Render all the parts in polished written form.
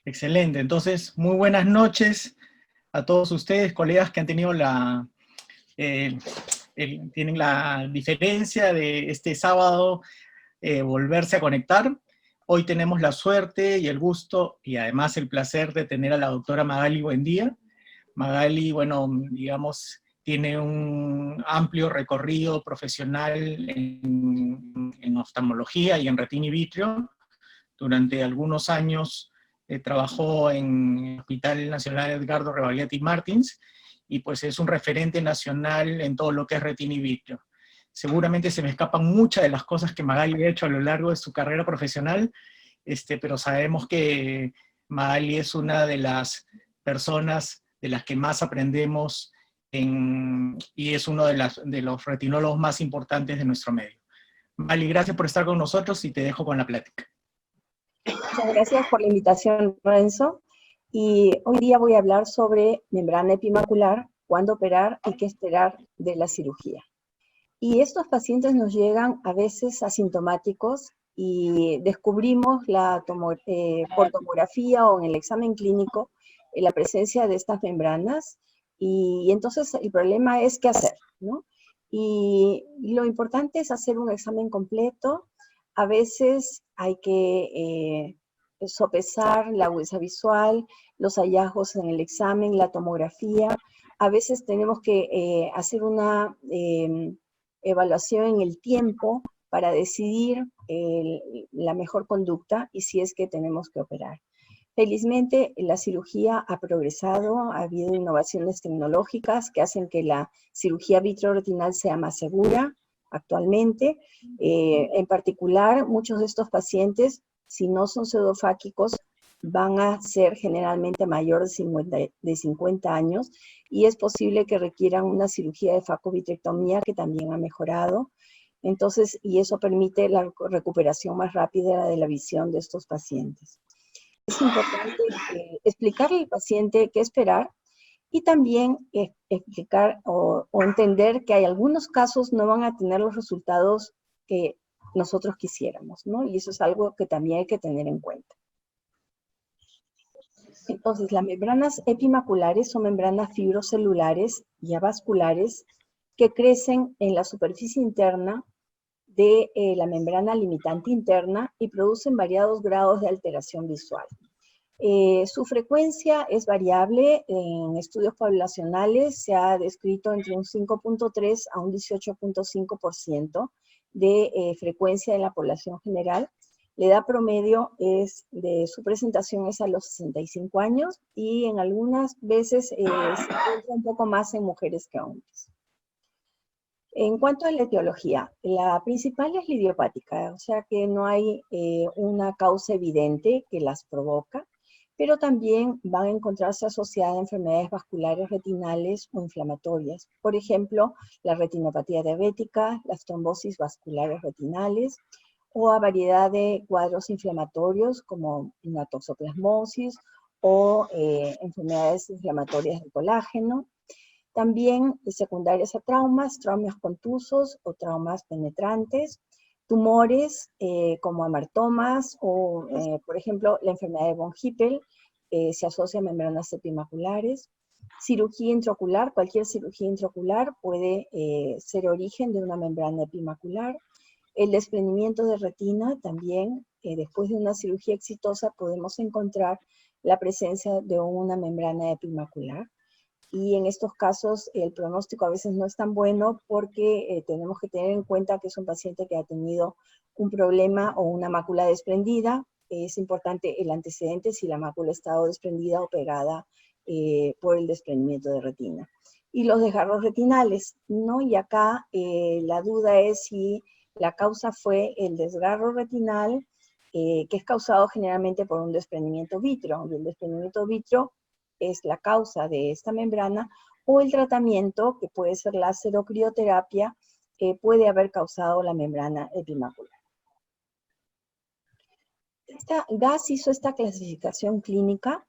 Excelente, entonces muy buenas noches a todos ustedes, colegas que han tenido tienen la diferencia de este sábado volverse a conectar. Hoy tenemos la suerte y el gusto y además el placer de tener a la doctora Magali Buendía. Magali, bueno, digamos, tiene un amplio recorrido profesional en oftalmología y en retina y vitrio. Durante algunos años trabajó en el Hospital Nacional Edgardo Rebagliati Martins, y pues es un referente nacional en todo lo que es retina y vitrio. Seguramente se me escapan muchas de las cosas que Magali ha hecho a lo largo de su carrera profesional, pero sabemos que Magali es una de las personas de las que más aprendemos y es uno de los retinólogos más importantes de nuestro medio. Magali, gracias por estar con nosotros y te dejo con la plática. Muchas gracias por la invitación, Renzo. Y hoy día voy a hablar sobre membrana epimacular, cuándo operar y qué esperar de la cirugía. Y estos pacientes nos llegan a veces asintomáticos y descubrimos por tomografía o en el examen clínico la presencia de estas membranas, y entonces el problema es qué hacer, ¿no? Y lo importante es hacer un examen completo. A veces hay que sopesar la agudeza visual, los hallazgos en el examen, la tomografía. A veces tenemos que hacer una evaluación en el tiempo para decidir la mejor conducta y si es que tenemos que operar. Felizmente, la cirugía ha progresado, ha habido innovaciones tecnológicas que hacen que la cirugía vitreoretinal sea más segura actualmente. En particular, muchos de estos pacientes, si no son pseudofáquicos, van a ser generalmente mayores de 50 años, y es posible que requieran una cirugía de facovitrectomía, que también ha mejorado. Entonces, y eso permite la recuperación más rápida de la visión de estos pacientes. Es importante explicarle al paciente qué esperar, y también explicar o entender que hay algunos casos no van a tener los resultados que nosotros quisiéramos, ¿no? Y eso es algo que también hay que tener en cuenta. Entonces, las membranas epimaculares son membranas fibrocelulares y avasculares que crecen en la superficie interna de la membrana limitante interna y producen variados grados de alteración visual. Su frecuencia es variable. En estudios poblacionales se ha descrito entre un 5.3 a un 18.5% de frecuencia en la población general. La edad promedio de su presentación es a los 65 años, y en algunas veces se encuentra un poco más en mujeres que hombres. En cuanto a la etiología, la principal es la idiopática, o sea que no hay una causa evidente que las provoca, pero también van a encontrarse asociadas a enfermedades vasculares retinales o inflamatorias. Por ejemplo, la retinopatía diabética, las trombosis vasculares retinales, o a variedad de cuadros inflamatorios como una toxoplasmosis o enfermedades inflamatorias del colágeno. También secundarias a traumas contusos o traumas penetrantes, tumores como amartomas o, por ejemplo, la enfermedad de von Hippel se asocia a membranas epimaculares. Cirugía intraocular, cualquier cirugía intraocular puede ser origen de una membrana epimacular. El desprendimiento de retina también, después de una cirugía exitosa, podemos encontrar la presencia de una membrana epimacular. Y en estos casos el pronóstico a veces no es tan bueno, porque tenemos que tener en cuenta que es un paciente que ha tenido un problema o una mácula desprendida. Es importante el antecedente si la mácula ha estado desprendida o pegada por el desprendimiento de retina. Y los desgarros retinales, ¿no? Y acá la duda es si la causa fue el desgarro retinal, que es causado generalmente por un desprendimiento vítreo, y el desprendimiento vítreo es la causa de esta membrana, o el tratamiento, que puede ser láser o crioterapia, puede haber causado la membrana epimacular. GAS hizo esta clasificación clínica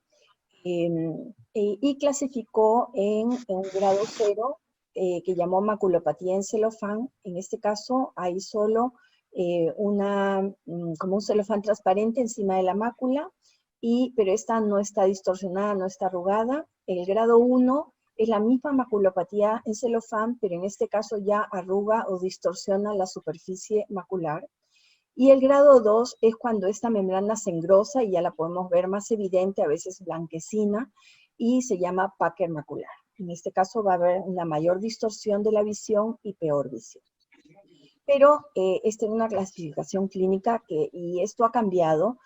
y clasificó en un grado 0, que llamó maculopatía en celofán. En este caso hay solo como un celofán transparente encima de la mácula, pero esta no está distorsionada, no está arrugada. El grado 1 es la misma maculopatía en celofán, pero en este caso ya arruga o distorsiona la superficie macular. Y el grado 2 es cuando esta membrana se engrosa y ya la podemos ver más evidente, a veces blanquecina, y se llama Packer macular. En este caso va a haber una mayor distorsión de la visión y peor visión. Pero esta es una clasificación clínica y esto ha cambiado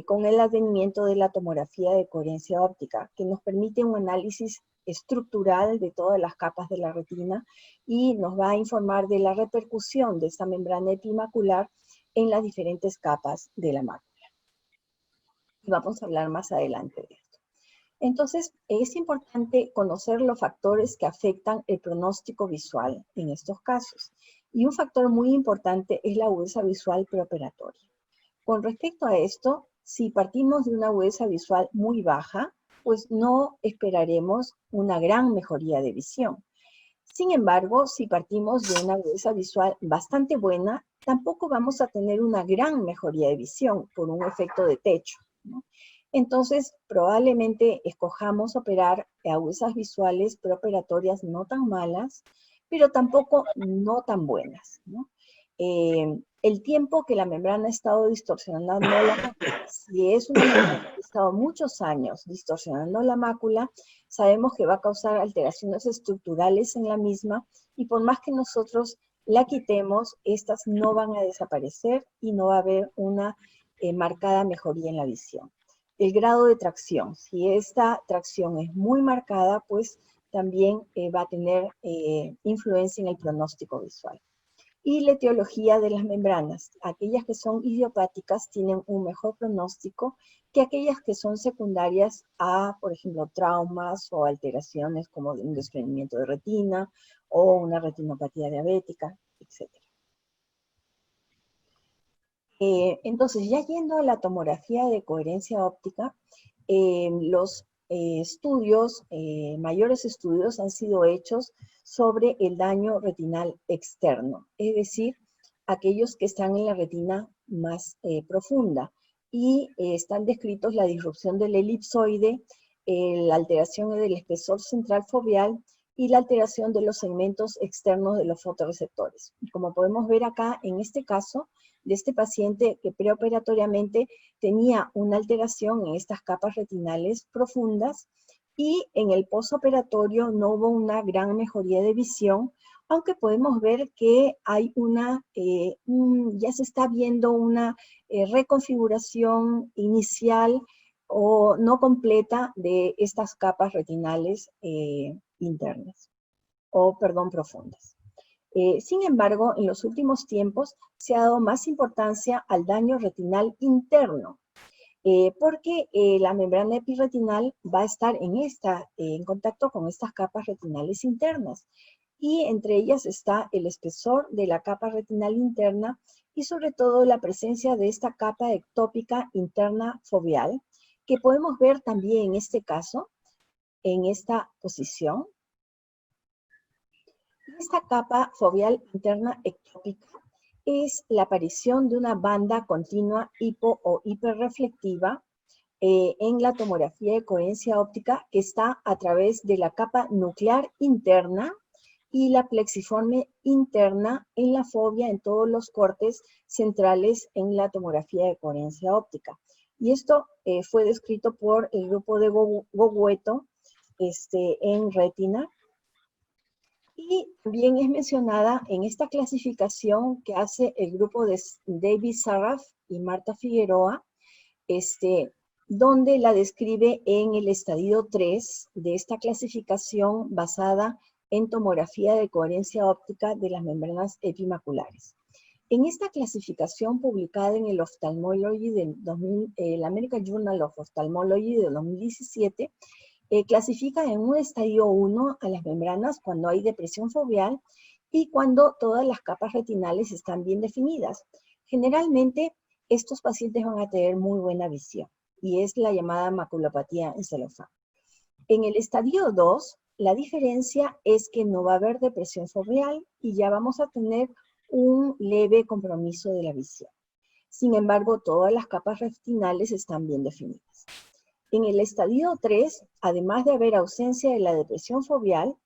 con el advenimiento de la tomografía de coherencia óptica, que nos permite un análisis estructural de todas las capas de la retina y nos va a informar de la repercusión de esta membrana epimacular en las diferentes capas de la mácula. Y vamos a hablar más adelante de esto. Entonces, es importante conocer los factores que afectan el pronóstico visual en estos casos. Y un factor muy importante es la agudeza visual preoperatoria. Con respecto a esto, si partimos de una agudeza visual muy baja, pues no esperaremos una gran mejoría de visión. Sin embargo, si partimos de una agudeza visual bastante buena, tampoco vamos a tener una gran mejoría de visión por un efecto de techo, ¿no? Entonces, probablemente escojamos operar agudezas visuales preoperatorias no tan malas, pero tampoco no tan buenas, ¿no? El tiempo que la membrana ha estado distorsionando la mácula, si es una membrana que ha estado muchos años distorsionando la mácula, sabemos que va a causar alteraciones estructurales en la misma y por más que nosotros la quitemos, estas no van a desaparecer y no va a haber una marcada mejoría en la visión. El grado de tracción, si esta tracción es muy marcada, pues también va a tener influencia en el pronóstico visual. Y la etiología de las membranas, aquellas que son idiopáticas tienen un mejor pronóstico que aquellas que son secundarias a, por ejemplo, traumas o alteraciones como un desprendimiento de retina o una retinopatía diabética, etc. Entonces, ya yendo a la tomografía de coherencia óptica, los mayores estudios han sido hechos sobre el daño retinal externo, es decir, aquellos que están en la retina más profunda. Y están descritos la disrupción del elipsoide, la alteración del espesor central foveal y la alteración de los segmentos externos de los fotorreceptores. Como podemos ver acá, en este caso, de este paciente que preoperatoriamente tenía una alteración en estas capas retinales profundas y en el postoperatorio no hubo una gran mejoría de visión, aunque podemos ver que hay ya se está viendo una reconfiguración inicial o no completa de estas capas retinales internas, profundas. Sin embargo, en los últimos tiempos se ha dado más importancia al daño retinal interno, porque la membrana epirretinal va a estar en contacto con estas capas retinales internas, y entre ellas está el espesor de la capa retinal interna y sobre todo la presencia de esta capa ectópica interna foveal, que podemos ver también en este caso, en esta posición. Esta capa foveal interna ectópica es la aparición de una banda continua hipo o hiperreflectiva en la tomografía de coherencia óptica que está a través de la capa nuclear interna y la plexiforme interna en la fovea en todos los cortes centrales en la tomografía de coherencia óptica. Y esto fue descrito por el grupo de Gogueto en retina. Y también es mencionada en esta clasificación que hace el grupo de David Sarraf y Marta Figueroa, donde la describe en el estadio 3 de esta clasificación basada en tomografía de coherencia óptica de las membranas epimaculares. En esta clasificación publicada en el Ophthalmology el American Journal of Ophthalmology de 2017, clasifica en un estadio 1 a las membranas cuando hay depresión foveal y cuando todas las capas retinales están bien definidas. Generalmente, estos pacientes van a tener muy buena visión y es la llamada maculopatía en celofán. En el estadio 2, la diferencia es que no va a haber depresión foveal y ya vamos a tener un leve compromiso de la visión. Sin embargo, todas las capas retinales están bien definidas. En el estadio 3, además de haber ausencia de la depresión foveal,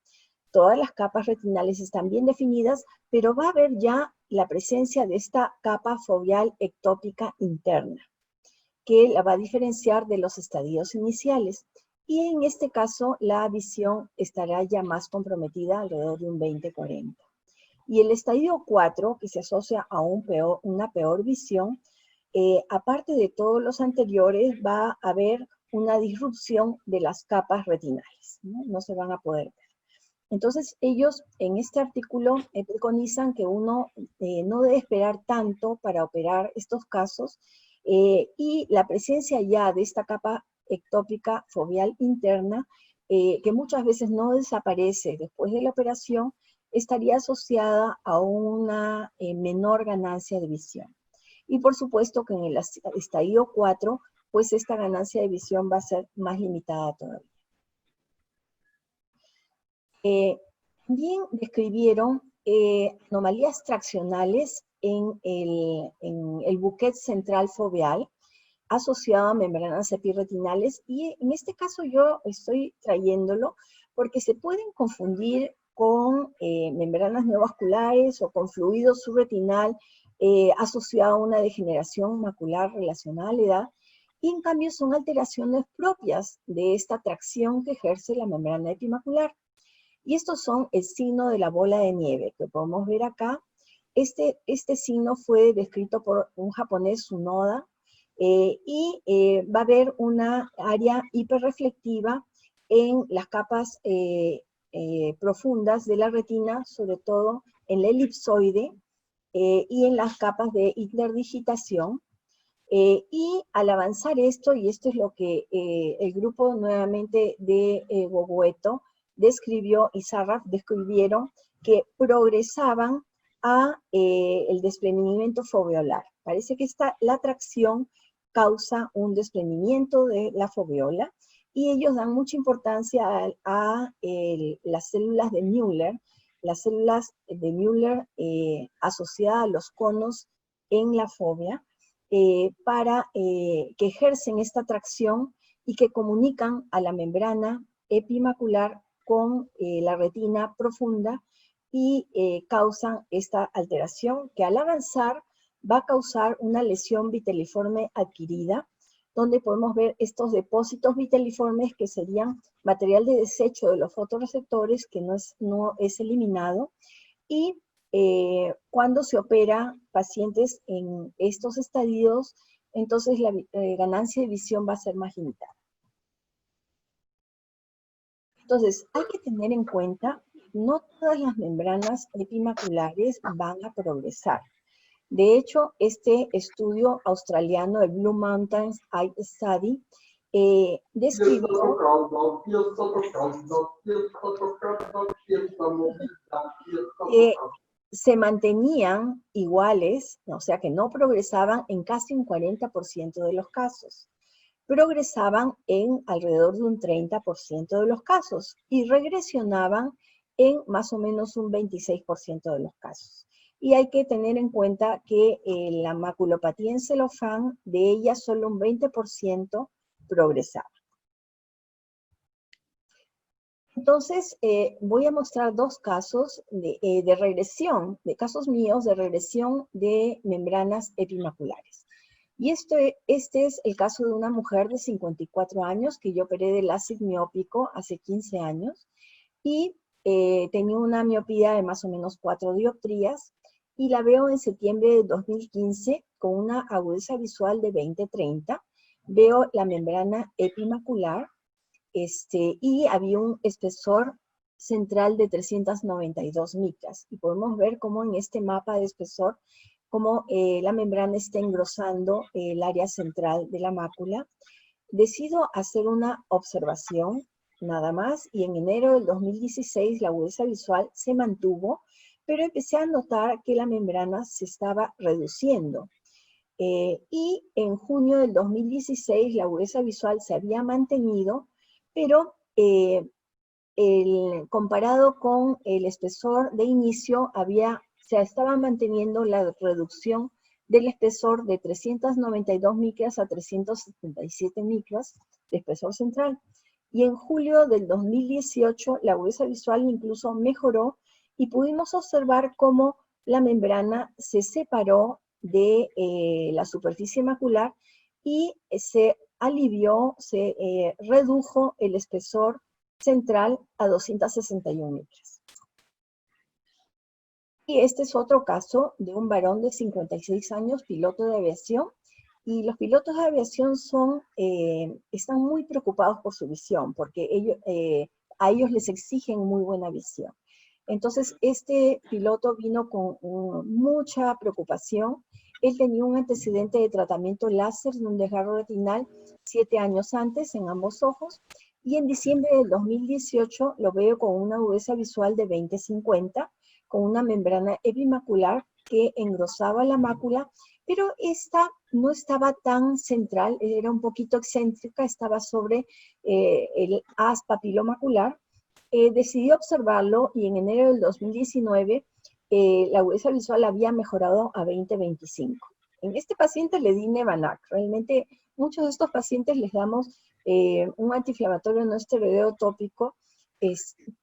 todas las capas retinales están bien definidas, pero va a haber ya la presencia de esta capa foveal ectópica interna, que la va a diferenciar de los estadios iniciales. Y en este caso, la visión estará ya más comprometida, alrededor de un 20-40. Y el estadio 4, que se asocia a una peor visión, aparte de todos los anteriores, va a haber una disrupción de las capas retinales, no se van a poder ver. Entonces, ellos en este artículo preconizan que uno no debe esperar tanto para operar estos casos, y la presencia ya de esta capa ectópica foveal interna, que muchas veces no desaparece después de la operación, estaría asociada a una menor ganancia de visión. Y por supuesto que en el estadio 4, pues esta ganancia de visión va a ser más limitada todavía. También describieron anomalías traccionales en el buquet central foveal asociado a membranas epiretinales, y en este caso yo estoy trayéndolo porque se pueden confundir con membranas neovasculares o con fluido subretinal asociado a una degeneración macular relacionada a la edad, y en cambio son alteraciones propias de esta tracción que ejerce la membrana epimacular. Y estos son el signo de la bola de nieve, que podemos ver acá. Este signo fue descrito por un japonés, Tsunoda, y va a haber una área hiperreflectiva en las capas profundas de la retina, sobre todo en la elipsoide y en las capas de interdigitación. Y al avanzar esto, y esto es lo que el grupo nuevamente de Bogueto describió y Sarraf describieron, que progresaban a el desprendimiento foveolar. Parece que la tracción causa un desprendimiento de la foveola, y ellos dan mucha importancia a las células de Müller, asociadas a los conos en la fovea, para que ejercen esta tracción y que comunican a la membrana epimacular con la retina profunda, y causan esta alteración que al avanzar va a causar una lesión viteliforme adquirida, donde podemos ver estos depósitos viteliformes que serían material de desecho de los fotorreceptores que no es eliminado, y cuando se opera pacientes en estos estadios, entonces la ganancia de visión va a ser más limitada. Entonces, hay que tener en cuenta, no todas las membranas epimaculares van a progresar. De hecho, este estudio australiano, el Blue Mountains Eye Study, describió se mantenían iguales, o sea que no progresaban en casi un 40% de los casos. Progresaban en alrededor de un 30% de los casos y regresionaban en más o menos un 26% de los casos. Y hay que tener en cuenta que la maculopatía en celofán, de ella solo un 20% progresaba. Entonces, voy a mostrar dos casos de regresión, de casos míos de regresión de membranas epimaculares. Y este es el caso de una mujer de 54 años que yo operé de LASIK miópico hace 15 años, y tenía una miopía de más o menos 4 dioptrías, y la veo en septiembre de 2015 con una agudeza visual de 20-30. Veo la membrana epimacular, y había un espesor central de 392 micras. Y podemos ver cómo en este mapa de espesor, cómo la membrana está engrosando el área central de la mácula. Decido hacer una observación nada más, y en enero del 2016 la agudeza visual se mantuvo, pero empecé a notar que la membrana se estaba reduciendo. Y en junio del 2016 la agudeza visual se había mantenido, pero comparado con el espesor de inicio, se estaba manteniendo la reducción del espesor de 392 micras a 377 micras de espesor central. Y en julio del 2018 la agudeza visual incluso mejoró y pudimos observar cómo la membrana se separó de la superficie macular y se alivió, se redujo el espesor central a 261 micras. Y este es otro caso de un varón de 56 años, piloto de aviación, y los pilotos de aviación están muy preocupados por su visión, porque a ellos les exigen muy buena visión. Entonces, este piloto vino con mucha preocupación. Él tenía un antecedente de tratamiento láser de un desgarro retinal 7 años antes en ambos ojos, y en diciembre del 2018 lo veo con una agudeza visual de 20/50, con una membrana epimacular que engrosaba la mácula, pero esta no estaba tan central, era un poquito excéntrica, estaba sobre el haz papilomacular. Decidí observarlo y en enero del 2019 la agudeza visual había mejorado a 20/25. En este paciente le di Nevanac. Realmente muchos de estos pacientes les damos un antiinflamatorio no esteroideo tópico,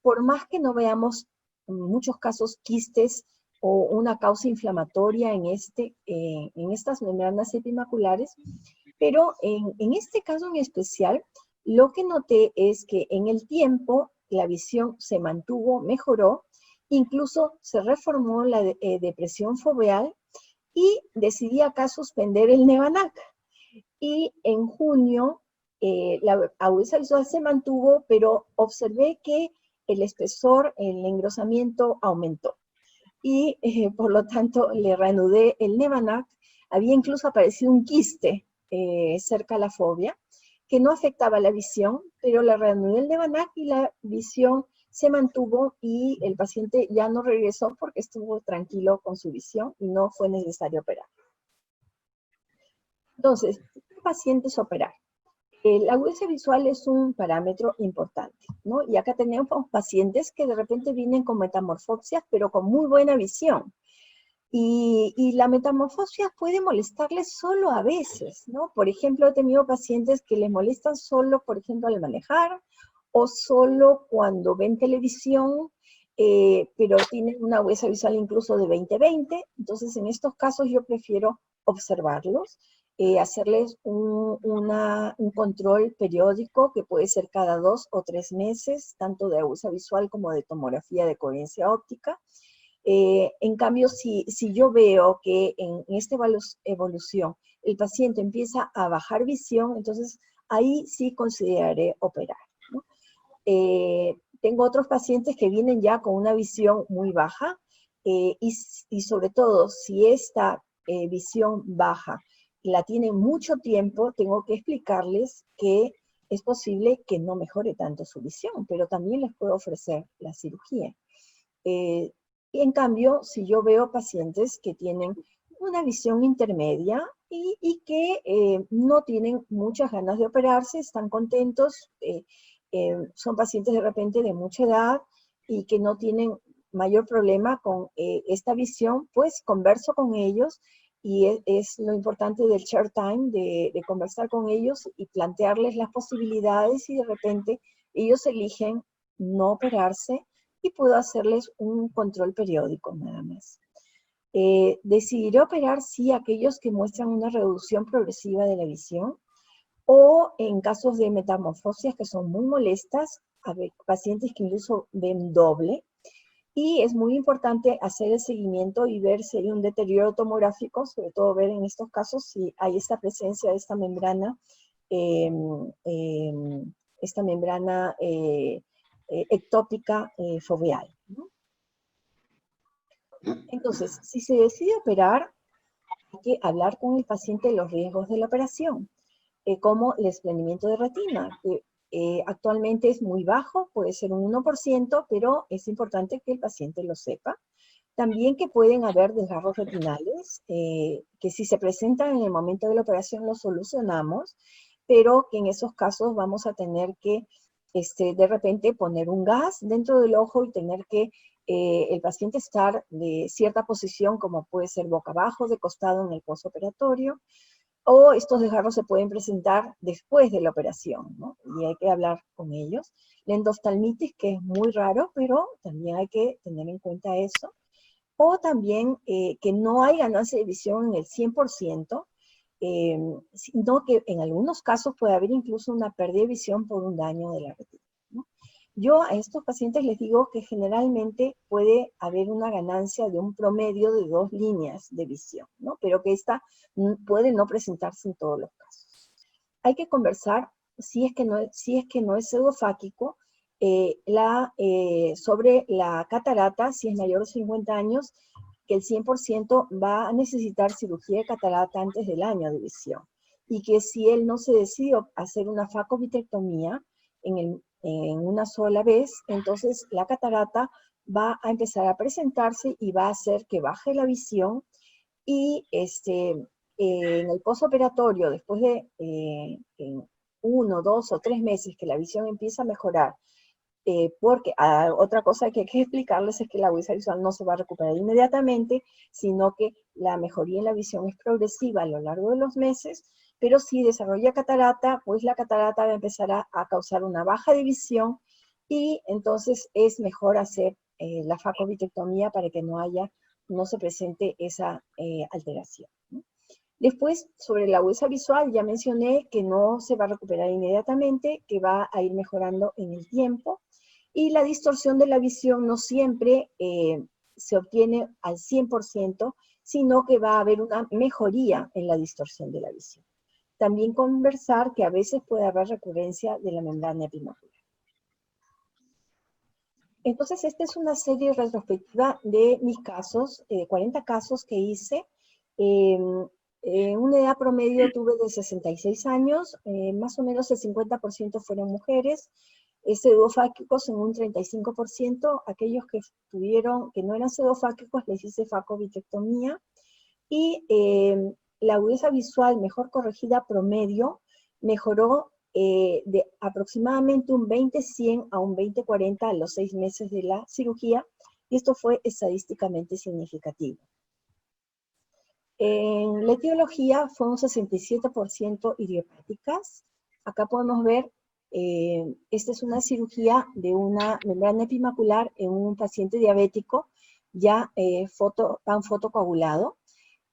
por más que no veamos en muchos casos quistes o una causa inflamatoria en estas membranas epimaculares, pero en este caso en especial, lo que noté es que en el tiempo la visión se mantuvo, mejoró, incluso se reformó la depresión foveal y decidí acá suspender el Nevanac. Y en junio la agudeza visual se mantuvo, pero observé que el espesor, el engrosamiento aumentó. Y por lo tanto le reanudé el Nevanac. Había incluso aparecido un quiste cerca a la fovea, que no afectaba la visión, pero le reanudé el Nevanac y la visión se mantuvo y el paciente ya no regresó porque estuvo tranquilo con su visión y no fue necesario operar. Entonces, ¿qué pacientes operar? La agudeza visual es un parámetro importante, ¿no? Y acá tenemos pacientes que de repente vienen con metamorfopsias, pero con muy buena visión. Y la metamorfosia puede molestarles solo a veces, ¿no? Por ejemplo, he tenido pacientes que les molestan solo, por ejemplo, al manejar, o solo cuando ven televisión, pero tienen una agudeza visual incluso de 20/20. Entonces, en estos casos yo prefiero observarlos, hacerles un control periódico que puede ser cada 2 o 3 meses, tanto de agudeza visual como de tomografía de coherencia óptica. En cambio, si yo veo que en esta evolución el paciente empieza a bajar visión, entonces ahí sí consideraré operar, ¿no? Tengo otros pacientes que vienen ya con una visión muy baja y sobre todo si esta visión baja la tienen mucho tiempo, tengo que explicarles que es posible que no mejore tanto su visión, pero también les puedo ofrecer la cirugía. Y en cambio, si yo veo pacientes que tienen una visión intermedia y que no tienen muchas ganas de operarse, están contentos, son pacientes de repente de mucha edad y que no tienen mayor problema con esta visión, pues converso con ellos y es lo importante del share time, de conversar con ellos y plantearles las posibilidades y de repente ellos eligen no operarse y puedo hacerles un control periódico nada más. Decidiré operar sí aquellos que muestran una reducción progresiva de la visión o en casos de metamorfosias que son muy molestas, pacientes que incluso ven doble. Y es muy importante hacer el seguimiento y ver si hay un deterioro tomográfico, sobre todo ver en estos casos si hay esta presencia de esta membrana, ectópica foveal, ¿no? Entonces, si se decide operar, hay que hablar con el paciente de los riesgos de la operación, como el desprendimiento de retina, que actualmente es muy bajo, puede ser un 1%, pero es importante que el paciente lo sepa. También que pueden haber desgarros retinales, que si se presentan en el momento de la operación los solucionamos, pero que en esos casos vamos a tener que de repente poner un gas dentro del ojo y tener que el paciente estar de cierta posición, como puede ser boca abajo, de costado en el postoperatorio, o estos desgarros se pueden presentar después de la operación, ¿no? Y hay que hablar con ellos. La endoftalmitis, que es muy raro, pero también hay que tener en cuenta eso. O también que no hay ganancia de visión en el 100%, sino que en algunos casos puede haber incluso una pérdida de visión por un daño de la retina, ¿no? Yo a estos pacientes les digo que generalmente puede haber una ganancia de un promedio de 2 líneas de visión, ¿no? Pero que esta puede no presentarse en todos los casos. Hay que conversar, si es que no es pseudofáquico, sobre la catarata, si es mayor de 50 años, que el 100% va a necesitar cirugía de catarata antes del año de visión. Y que si él no se decide hacer una facovitrectomía en una sola vez, entonces la catarata va a empezar a presentarse y va a hacer que baje la visión y en el postoperatorio, después de en 1, 2 o 3 meses que la visión empieza a mejorar, porque otra cosa que hay que explicarles es que la agudeza visual no se va a recuperar inmediatamente, sino que la mejoría en la visión es progresiva a lo largo de los meses, pero si desarrolla catarata, pues la catarata va a empezar a causar una baja de visión y entonces es mejor hacer la facovitrectomía para que no se presente esa alteración, ¿no? Después, sobre la agudeza visual, ya mencioné que no se va a recuperar inmediatamente, que va a ir mejorando en el tiempo. Y la distorsión de la visión no siempre se obtiene al 100%, sino que va a haber una mejoría en la distorsión de la visión. También conversar que a veces puede haber recurrencia de la membrana epimacular. Entonces, esta es una serie retrospectiva de mis casos, 40 casos que hice. En una edad promedio tuve de 66 años, más o menos el 50% fueron mujeres, pseudofáquicos en un 35%, aquellos que no eran pseudofáquicos les hice facovitrectomía, y la agudeza visual mejor corregida promedio mejoró de aproximadamente un 20-100 a un 20-40 a los 6 meses de la cirugía, y esto fue estadísticamente significativo. En la etiología fue un 67% idiopáticas. Acá podemos ver, esta es una cirugía de una membrana epimacular en un paciente diabético ya pan fotocoagulado.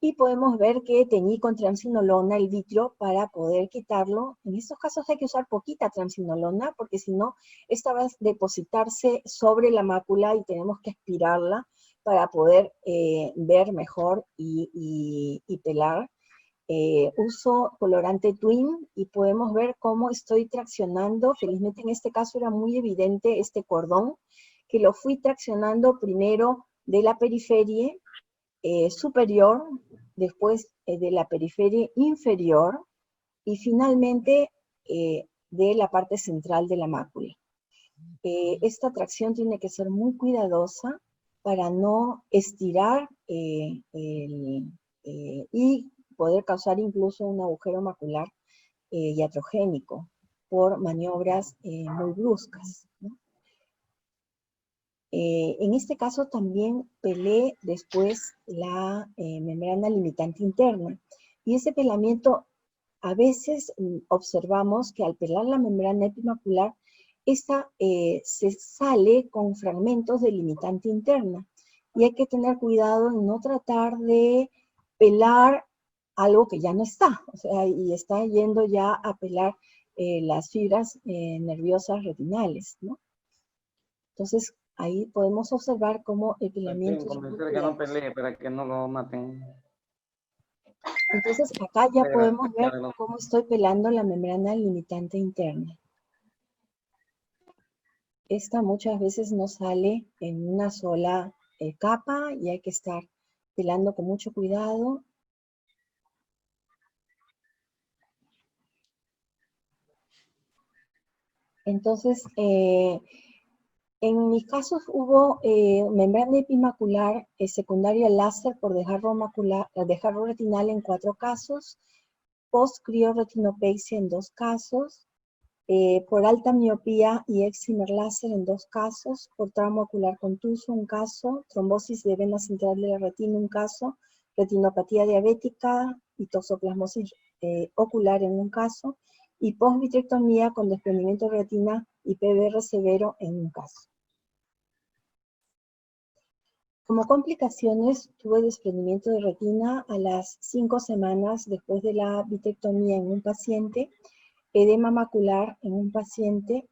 Y podemos ver que teñí con triamcinolona el vitrio para poder quitarlo. En estos casos hay que usar poquita triamcinolona, porque si no, esta va a depositarse sobre la mácula y tenemos que aspirarla para poder ver mejor y pelar. Uso colorante Twin y podemos ver cómo estoy traccionando. Felizmente en este caso era muy evidente este cordón, que lo fui traccionando primero de la periferia superior, después de la periferia inferior y finalmente de la parte central de la mácula. Esta tracción tiene que ser muy cuidadosa para no estirar y poder causar incluso un agujero macular iatrogénico por maniobras muy bruscas, ¿no? En este caso también pelé después la membrana limitante interna. Y ese pelamiento, a veces observamos que al pelar la membrana epimacular, esta se sale con fragmentos de limitante interna. Y hay que tener cuidado en no tratar de pelar algo que ya no está. O sea, y está yendo ya a pelar las fibras nerviosas retinales, ¿no? Entonces, ahí podemos observar cómo el pelamiento es muy convencer que no pelee para que no lo maten. Entonces, acá ya podemos ver cómo estoy pelando la membrana limitante interna. Esta muchas veces no sale en una sola capa y hay que estar pelando con mucho cuidado. Entonces, en mis casos hubo membrana epimacular secundaria láser por desgarro retinal en 4 casos, post-crioretinopexia en 2 casos, por alta miopía y excimer láser en 2 casos, por trauma ocular contuso un caso, trombosis de vena central de la retina un caso, retinopatía diabética y toxoplasmosis ocular en un caso, y posvitrectomía con desprendimiento de retina y PBR severo en un caso. Como complicaciones, tuve desprendimiento de retina a las 5 semanas después de la vitrectomía en un paciente, edema macular en un paciente,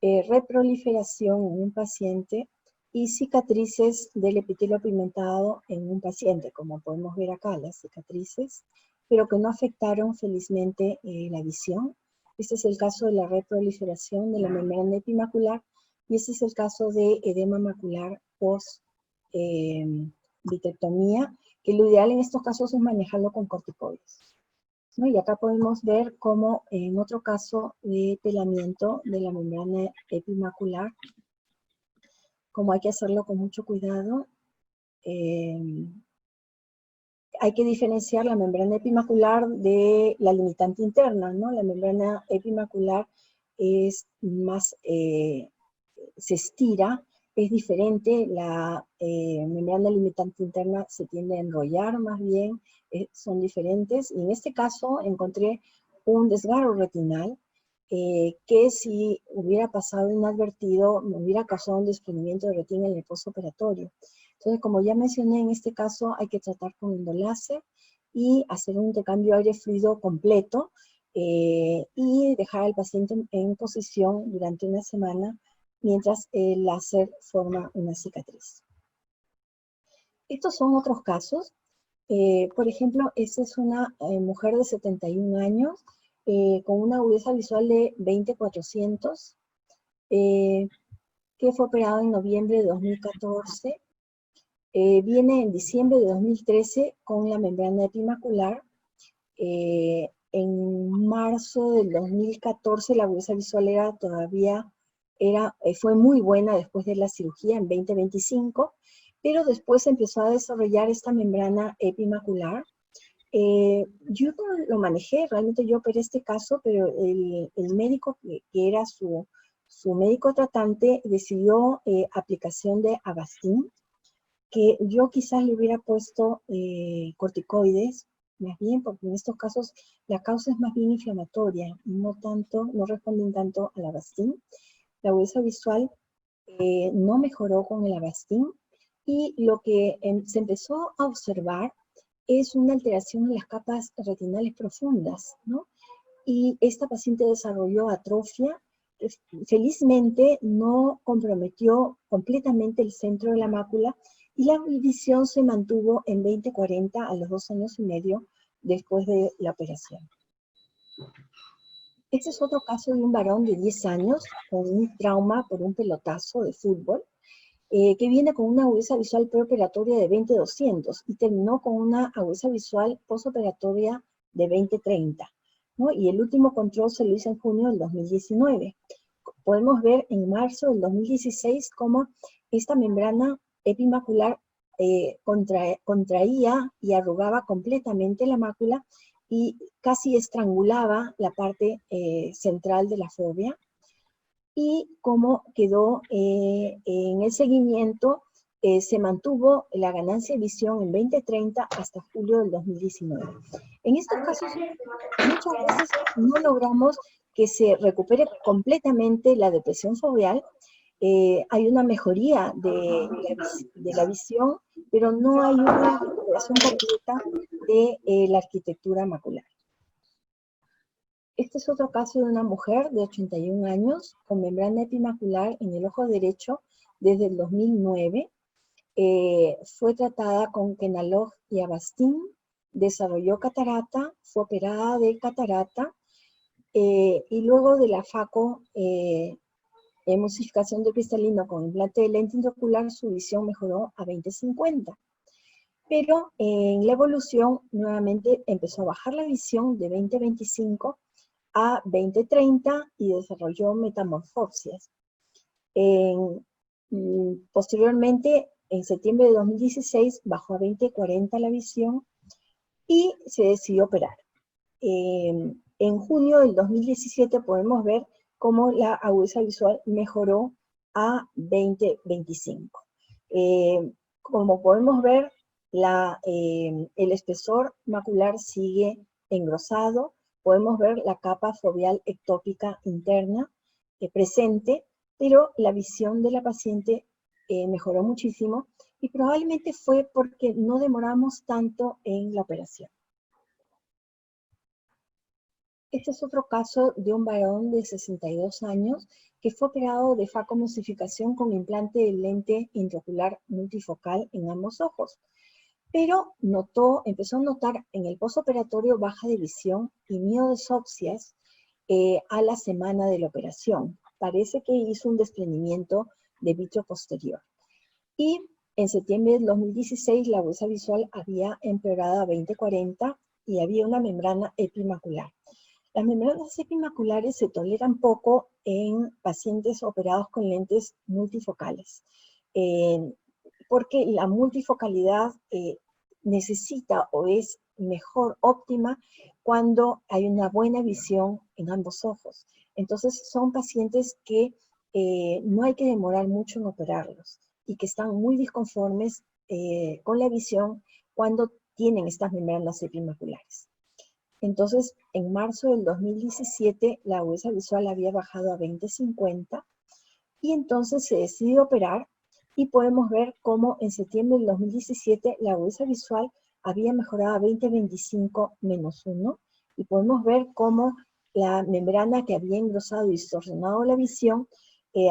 reproliferación en un paciente y cicatrices del epitelio pigmentado en un paciente, como podemos ver acá, las cicatrices, pero que no afectaron felizmente la visión. Este es el caso de la reproliferación de la membrana epimacular y este es el caso de edema macular post vitrectomía, que lo ideal en estos casos es manejarlo con corticoides, ¿no? Y acá podemos ver cómo en otro caso de pelamiento de la membrana epimacular, como hay que hacerlo con mucho cuidado, hay que diferenciar la membrana epimacular de la limitante interna, ¿no? La membrana epimacular es más, se estira, es diferente, la membrana limitante interna se tiende a enrollar más bien, son diferentes, y en este caso encontré un desgarro retinal que si hubiera pasado inadvertido, me hubiera causado un desprendimiento de retina en el postoperatorio. Entonces, como ya mencioné, en este caso hay que tratar con endoláser y hacer un intercambio aire-fluido completo y dejar al paciente en posición durante una semana mientras el láser forma una cicatriz. Estos son otros casos. Por ejemplo, esta es una mujer de 71 años con una agudeza visual de 20/400 que fue operada en noviembre de 2014. Viene en diciembre de 2013 con la membrana epimacular. En marzo del 2014 la agudeza visual fue muy buena después de la cirugía en 2025, pero después empezó a desarrollar esta membrana epimacular. Yo no lo manejé, realmente yo operé este caso, pero el médico que era su médico tratante decidió aplicación de Avastin, que yo quizás le hubiera puesto corticoides, más bien, porque en estos casos la causa es más bien inflamatoria, y no responden tanto al Avastin. La agudeza visual no mejoró con el Avastin, y lo que se empezó a observar es una alteración en las capas retinales profundas, ¿no? Y esta paciente desarrolló atrofia. Felizmente no comprometió completamente el centro de la mácula y la visión se mantuvo en 20/40 a los 2 años y medio después de la operación. Este es otro caso de un varón de 10 años con un trauma por un pelotazo de fútbol, que viene con una agudeza visual preoperatoria de 20/200 y terminó con una agudeza visual postoperatoria de 20/30, ¿no? Y el último control se lo hizo en junio del 2019. Podemos ver en marzo del 2016 cómo esta membrana epimacular contraía y arrugaba completamente la mácula y casi estrangulaba la parte central de la fovea, y cómo quedó en el seguimiento, se mantuvo la ganancia de visión en 2030 hasta julio del 2019. En estos casos, muchas veces no logramos que se recupere completamente la depresión foveal. Hay una mejoría de la visión, pero no hay una recuperación completa de la arquitectura macular. Este es otro caso de una mujer de 81 años con membrana epimacular en el ojo derecho desde el 2009. Fue tratada con Kenalog y Avastin, desarrolló catarata, fue operada de catarata y luego de la FACO, emulsificación de cristalino con implante de lente intraocular, su visión mejoró a 20/50. Pero en la evolución nuevamente empezó a bajar la visión de 20/25 a 20/30 y desarrolló metamorfosias. Posteriormente, en septiembre de 2016, bajó a 20/40 la visión y se decidió operar. En junio del 2017 podemos ver cómo la agudeza visual mejoró a 20-25. Como podemos ver, el espesor macular sigue engrosado. Podemos ver la capa foveal ectópica interna presente, pero la visión de la paciente mejoró muchísimo y probablemente fue porque no demoramos tanto en la operación. Este es otro caso de un varón de 62 años que fue operado de facomosificación con implante de lente intraocular multifocal en ambos ojos, pero empezó a notar en el postoperatorio baja de visión y miodesopsias a la semana de la operación. Parece que hizo un desprendimiento de vitrio posterior. Y en septiembre del 2016 la agudeza visual había empeorado a 20-40 y había una membrana epimacular. Las membranas epimaculares se toleran poco en pacientes operados con lentes multifocales, porque la multifocalidad necesita o es mejor, óptima, cuando hay una buena visión en ambos ojos. Entonces son pacientes que no hay que demorar mucho en operarlos y que están muy disconformes con la visión cuando tienen estas membranas epimaculares. Entonces, en marzo del 2017, la agudeza visual había bajado a 20-50 y entonces se decidió operar y podemos ver cómo en septiembre del 2017 la agudeza visual había mejorado a 20-25-1 y podemos ver cómo la membrana que había engrosado y distorsionado la visión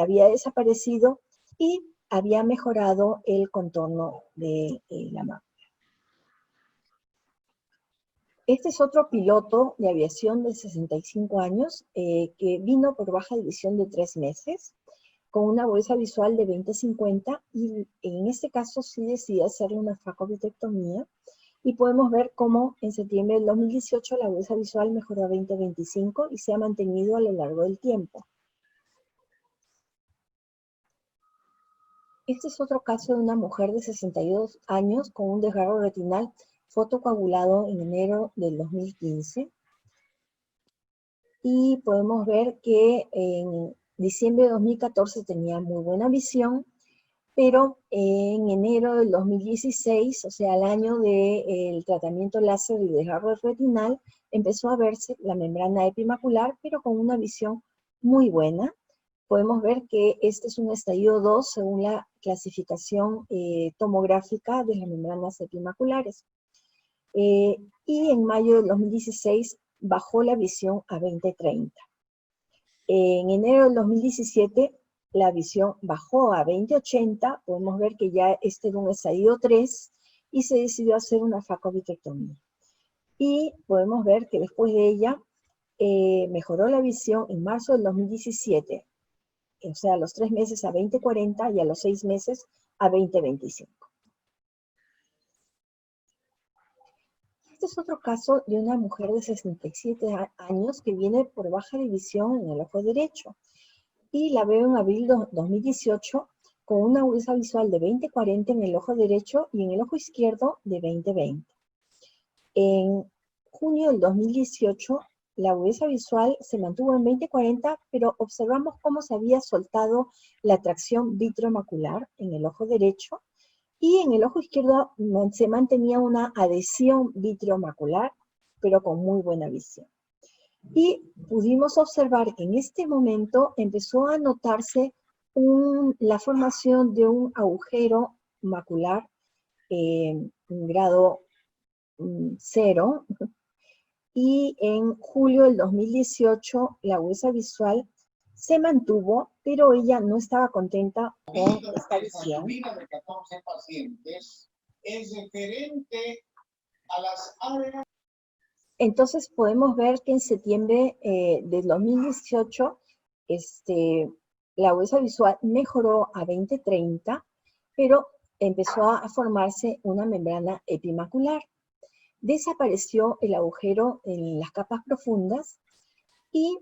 había desaparecido y había mejorado el contorno de la mácula. Este es otro piloto de aviación de 65 años que vino por baja de visión de 3 meses con una agudeza visual de 20-50 y en este caso sí decidí hacerle una facovitrectomía y podemos ver cómo en septiembre del 2018 la agudeza visual mejoró a 20-25 y se ha mantenido a lo largo del tiempo. Este es otro caso de una mujer de 62 años con un desgarro retinal fotocoagulado en enero del 2015. Y podemos ver que en diciembre de 2014 tenía muy buena visión, pero en enero del 2016, o sea, el año del tratamiento láser y desgarro retinal, empezó a verse la membrana epimacular, pero con una visión muy buena. Podemos ver que este es un estadio 2 según la clasificación tomográfica de las membranas epimaculares. Y en mayo del 2016 bajó la visión a 20-30. En enero del 2017 la visión bajó a 20-80, podemos ver que ya este era un estadio 3 y se decidió hacer una facovitrectomía. Y podemos ver que después de ella mejoró la visión en marzo del 2017, o sea, a los 3 meses a 20-40 y a los 6 meses a 20-25. Este es otro caso de una mujer de 67 años que viene por baja de visión en el ojo derecho. Y la veo en abril de 2018 con una agudeza visual de 20-40 en el ojo derecho y en el ojo izquierdo de 20-20. En junio del 2018 la agudeza visual se mantuvo en 20-40, pero observamos cómo se había soltado la tracción vitreomacular en el ojo derecho y en el ojo izquierdo se mantenía una adhesión vitreomacular, pero con muy buena visión. Y pudimos observar que en este momento empezó a notarse la formación de un agujero macular en grado 0, y en julio del 2018 la agudeza visual se mantuvo, pero ella no estaba contenta con esta visión. De 14 pacientes es referente a las áreas. Entonces podemos ver que en septiembre del 2018 la agudeza visual mejoró a 20-30, pero empezó a formarse una membrana epimacular. Desapareció el agujero en las capas profundas y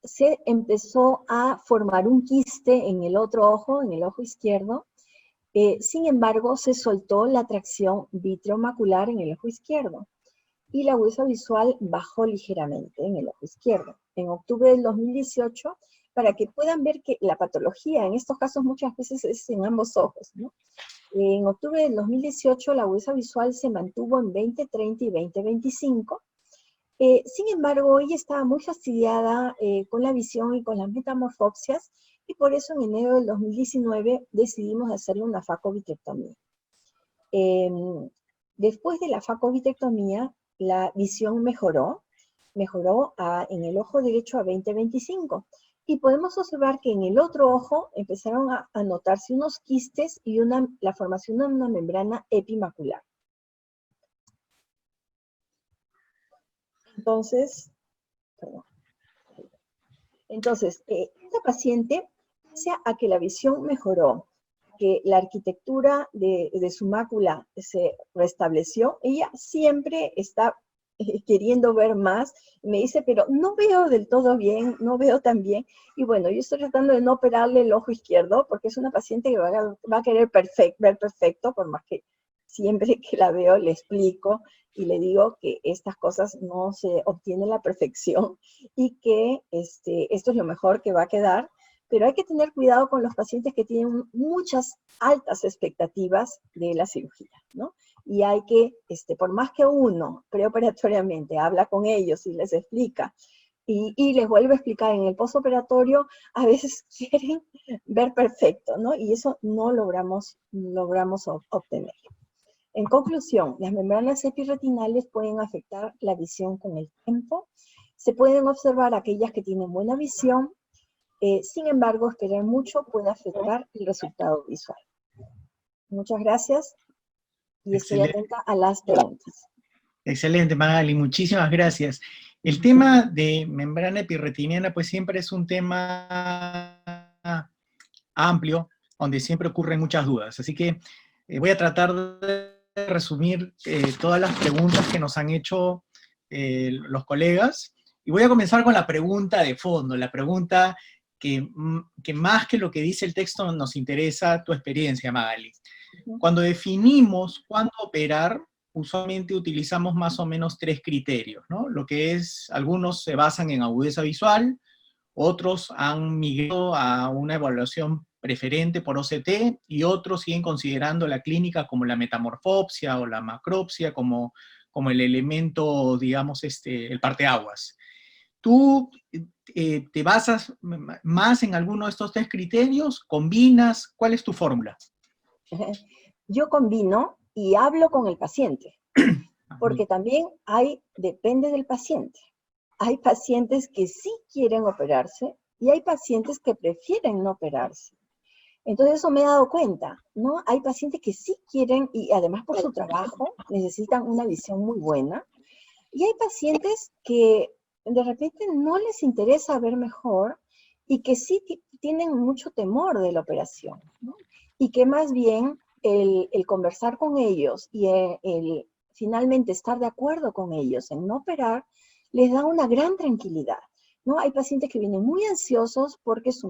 se empezó a formar un quiste en el otro ojo, en el ojo izquierdo. Sin embargo, se soltó la tracción vitreomacular en el ojo izquierdo. y la agudeza visual bajó ligeramente en el ojo izquierdo. En octubre del 2018, para que puedan ver que la patología en estos casos muchas veces es en ambos ojos, ¿no? En octubre del 2018 la agudeza visual se mantuvo en 20/30 y 20/25. Sin embargo, ella estaba muy fastidiada con la visión y con las metamorfopsias, y por eso en enero del 2019 decidimos hacerle una facovitrectomía. Después de la facovitrectomía, la visión mejoró en el ojo derecho a 20/25. Y podemos observar que en el otro ojo empezaron a notarse unos quistes y la formación de una membrana epimacular. Entonces, esta paciente, pese a que la visión mejoró, que la arquitectura de su mácula se restableció, ella siempre está queriendo ver más. Me dice, pero no veo del todo bien, no veo tan bien. Y bueno, yo estoy tratando de no operarle el ojo izquierdo, porque es una paciente que va a querer ver perfecto, por más que siempre que la veo le explico y le digo que estas cosas no se obtiene la perfección y que esto es lo mejor que va a quedar. Pero hay que tener cuidado con los pacientes que tienen muchas altas expectativas de la cirugía, ¿no? Y hay que, por más que uno preoperatoriamente habla con ellos y les explica, y les vuelve a explicar en el postoperatorio, a veces quieren ver perfecto, ¿no? Y eso no logramos obtener. En conclusión, las membranas epirretinales pueden afectar la visión con el tiempo. Se pueden observar aquellas que tienen buena visión. Sin embargo, esperar mucho puede afectar el resultado visual. Muchas gracias y estoy atenta a las preguntas. Excelente, Magali, muchísimas gracias. El tema de membrana epirretiniana pues siempre es un tema amplio, donde siempre ocurren muchas dudas. Así que voy a tratar de resumir todas las preguntas que nos han hecho los colegas, y voy a comenzar con la pregunta de fondo, la pregunta que más que lo que dice el texto nos interesa tu experiencia, Magali. Cuando definimos cuándo operar, usualmente utilizamos más o menos 3 criterios, ¿no? Lo que es, algunos se basan en agudeza visual, otros han migrado a una evaluación preferente por OCT, y otros siguen considerando la clínica como la metamorfopsia o la macropsia como el elemento, digamos, el parteaguas. ¿Tú te basas más en alguno de estos 3 criterios? ¿Combinas? ¿Cuál es tu fórmula? Yo combino y hablo con el paciente, porque también depende del paciente. Hay pacientes que sí quieren operarse y hay pacientes que prefieren no operarse. Entonces eso me he dado cuenta, ¿no? Hay pacientes que sí quieren y además por su trabajo necesitan una visión muy buena, y hay pacientes que de repente no les interesa ver mejor y que sí tienen mucho temor de la operación, ¿no? Y que más bien el conversar con ellos y el finalmente estar de acuerdo con ellos en no operar les da una gran tranquilidad, ¿no? Hay pacientes que vienen muy ansiosos porque el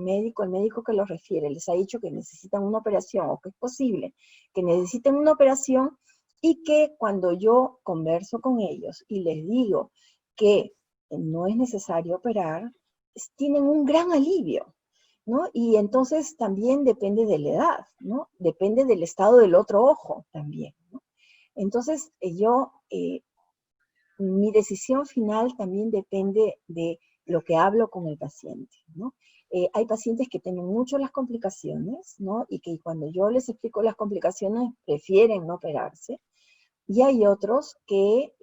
médico que los refiere, les ha dicho que necesitan una operación o que es posible que necesiten una operación, y que cuando yo converso con ellos y les digo que no es necesario operar, tienen un gran alivio, ¿no? Y entonces también depende de la edad, ¿no? Depende del estado del otro ojo también, ¿no? Entonces mi decisión final también depende de lo que hablo con el paciente, ¿no? Hay pacientes que temen mucho las complicaciones, ¿no? Y que cuando yo les explico las complicaciones prefieren no operarse. Y hay otros que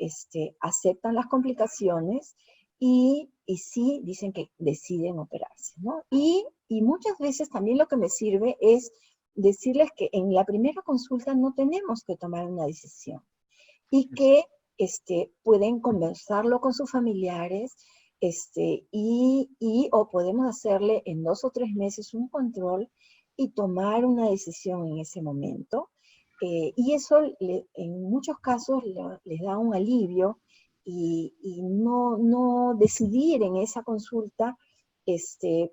aceptan las complicaciones y sí dicen que deciden operarse, ¿no? Y muchas veces también lo que me sirve es decirles que en la primera consulta no tenemos que tomar una decisión y que pueden conversarlo con sus familiares o podemos hacerle en 2 o 3 meses un control y tomar una decisión en ese momento. Y eso en muchos casos les da un alivio, y no decidir en esa consulta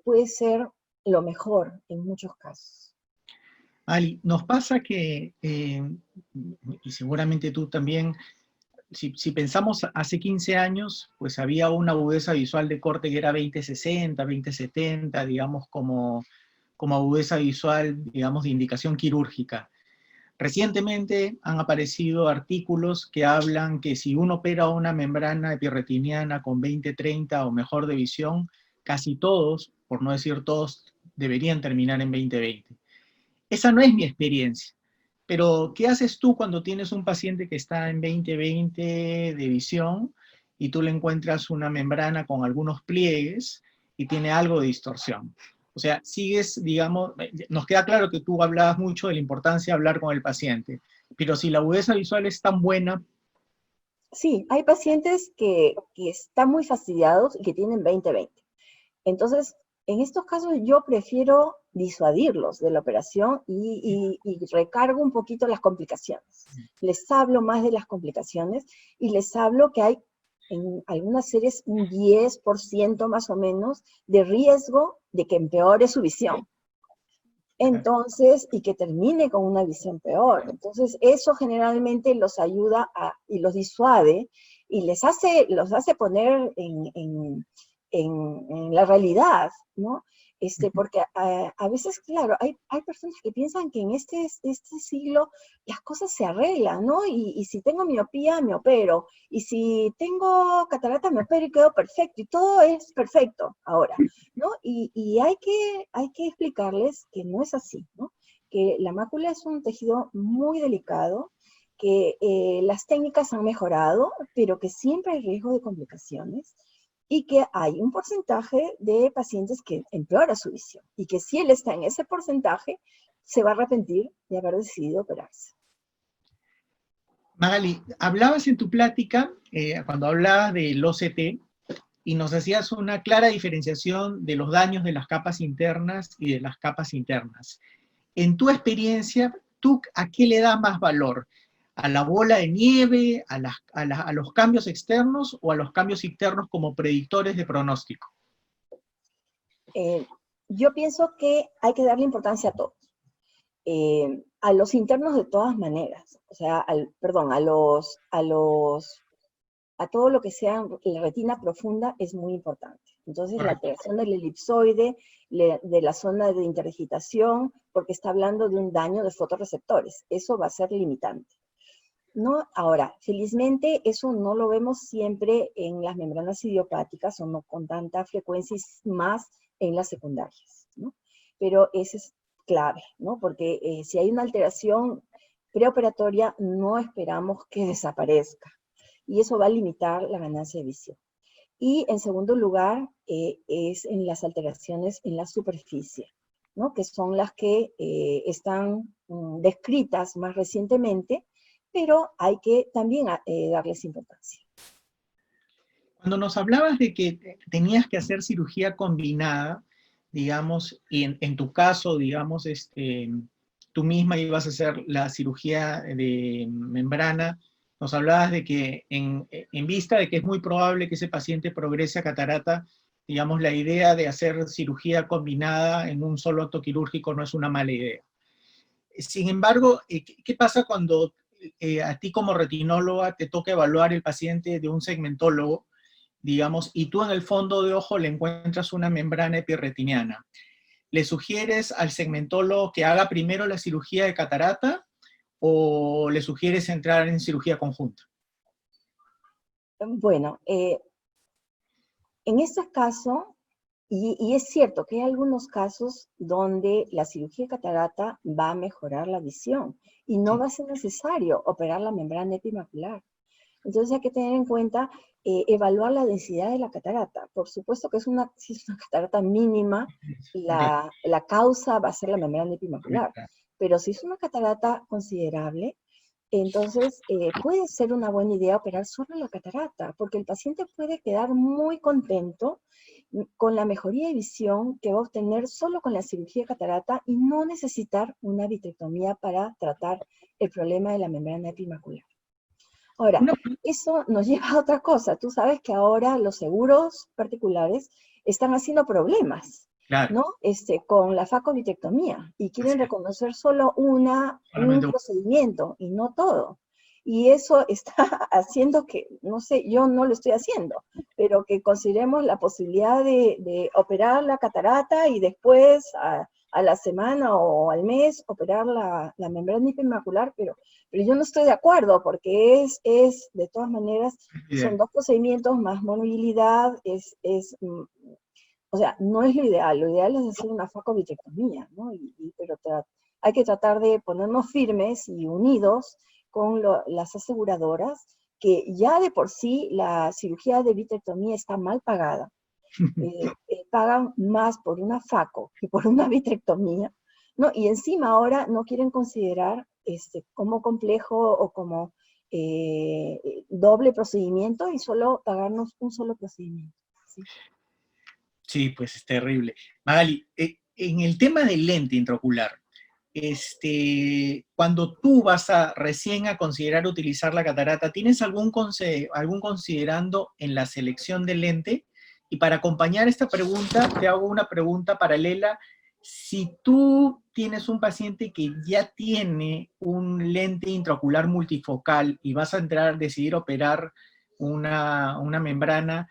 puede ser lo mejor en muchos casos. Ali, nos pasa que, y seguramente tú también, si pensamos hace 15 años, pues había una agudeza visual de corte que era 20/60, 20/70, digamos, como agudeza visual, digamos, de indicación quirúrgica. Recientemente han aparecido artículos que hablan que si uno opera una membrana epirretiniana con 20/30 o mejor de visión, casi todos, por no decir todos, deberían terminar en 20/20. Esa no es mi experiencia. Pero, ¿qué haces tú cuando tienes un paciente que está en 20/20 de visión y tú le encuentras una membrana con algunos pliegues y tiene algo de distorsión? O sea, sigues, digamos, nos queda claro que tú hablabas mucho de la importancia de hablar con el paciente, pero si la agudeza visual es tan buena. Sí, hay pacientes que están muy fastidiados y que tienen 20/20. Entonces, en estos casos yo prefiero disuadirlos de la operación y recargo un poquito las complicaciones. Les hablo más de las complicaciones y les hablo que hay en algunas series un 10% más o menos de riesgo de que empeore su visión. Entonces, y que termine con una visión peor. Entonces, eso generalmente los ayuda y los disuade y los hace poner en la realidad, ¿no? Porque a veces, claro, hay personas que piensan que en este siglo las cosas se arreglan, ¿no? Y si tengo miopía, me opero. Y si tengo catarata, me opero y quedo perfecto. Y todo es perfecto ahora, ¿no? Y hay que explicarles que no es así, ¿no? Que la mácula es un tejido muy delicado, que las técnicas han mejorado, pero que siempre hay riesgo de complicaciones y que hay un porcentaje de pacientes que empeora su visión y que si él está en ese porcentaje, se va a arrepentir de haber decidido operarse. Magali, hablabas en tu plática, cuando hablabas del OCT, y nos hacías una clara diferenciación de los daños de las capas internas y de las capas internas. En tu experiencia, ¿tú a qué le das más valor? ¿A la bola de nieve, a los cambios externos o a los cambios internos como predictores de pronóstico? Yo pienso que hay que darle importancia a todos. A los internos de todas maneras, o sea, a todo lo que sea la retina profunda es muy importante. Entonces, correcto, la alteración del elipsoide, de la zona de interdigitación, porque está hablando de un daño de fotorreceptores, eso va a ser limitante. ¿No? Ahora, felizmente eso no lo vemos siempre en las membranas idiopáticas o no con tanta frecuencia y más en las secundarias, ¿no? Pero ese es clave, ¿no? Porque si hay una alteración preoperatoria, no esperamos que desaparezca. Y eso va a limitar la ganancia de visión. Y en segundo lugar, es en las alteraciones en la superficie, ¿no? Que son las que están descritas más recientemente, pero hay que también darles importancia. Cuando nos hablabas de que tenías que hacer cirugía combinada, digamos, y en tu caso, digamos, tú misma ibas a hacer la cirugía de membrana, nos hablabas de que en vista de que es muy probable que ese paciente progrese a catarata, digamos, la idea de hacer cirugía combinada en un solo acto quirúrgico no es una mala idea. Sin embargo, ¿qué pasa cuando a ti como retinóloga te toca evaluar el paciente de un segmentólogo, digamos, y tú en el fondo de ojo le encuentras una membrana epirretiniana? ¿Le sugieres al segmentólogo que haga primero la cirugía de catarata o le sugieres entrar en cirugía conjunta? Bueno, en este caso, y es cierto que hay algunos casos donde la cirugía de catarata va a mejorar la visión y no va a ser necesario operar la membrana epimacular. Entonces hay que tener en cuenta evaluar la densidad de la catarata. Por supuesto que si es una catarata mínima, la causa va a ser la membrana epimacular. Pero si es una catarata considerable, entonces puede ser una buena idea operar solo la catarata, porque el paciente puede quedar muy contento con la mejoría de visión que va a obtener solo con la cirugía de catarata y no necesitar una vitrectomía para tratar el problema de la membrana epimacular. Ahora, eso nos lleva a otra cosa. Tú sabes que ahora los seguros particulares están haciendo problemas, claro, ¿no? Con la facovitrectomía y quieren reconocer solo un procedimiento y no todo. Y eso está haciendo que, no sé, yo no lo estoy haciendo, pero que consideremos la posibilidad de operar la catarata y después a la semana o al mes operar la membrana hipermacular, pero yo no estoy de acuerdo, porque de todas maneras, son dos procedimientos más movilidad, o sea, no es lo ideal es hacer una facovitrectomía, ¿no? Pero hay que tratar de ponernos firmes y unidos con las aseguradoras, que ya de por sí la cirugía de vitrectomía está mal pagada. Pagan más por una faco que por una vitrectomía, ¿no? Y encima ahora no quieren considerar como complejo o como doble procedimiento y solo pagarnos un solo procedimiento. ¿Sí? Sí, pues es terrible. Magali, en el tema del lente intraocular, cuando tú vas recién a considerar utilizar la catarata, ¿tienes algún considerando en la selección del lente? Y para acompañar esta pregunta, te hago una pregunta paralela. Si tú tienes un paciente que ya tiene un lente intraocular multifocal y vas a decidir operar una membrana,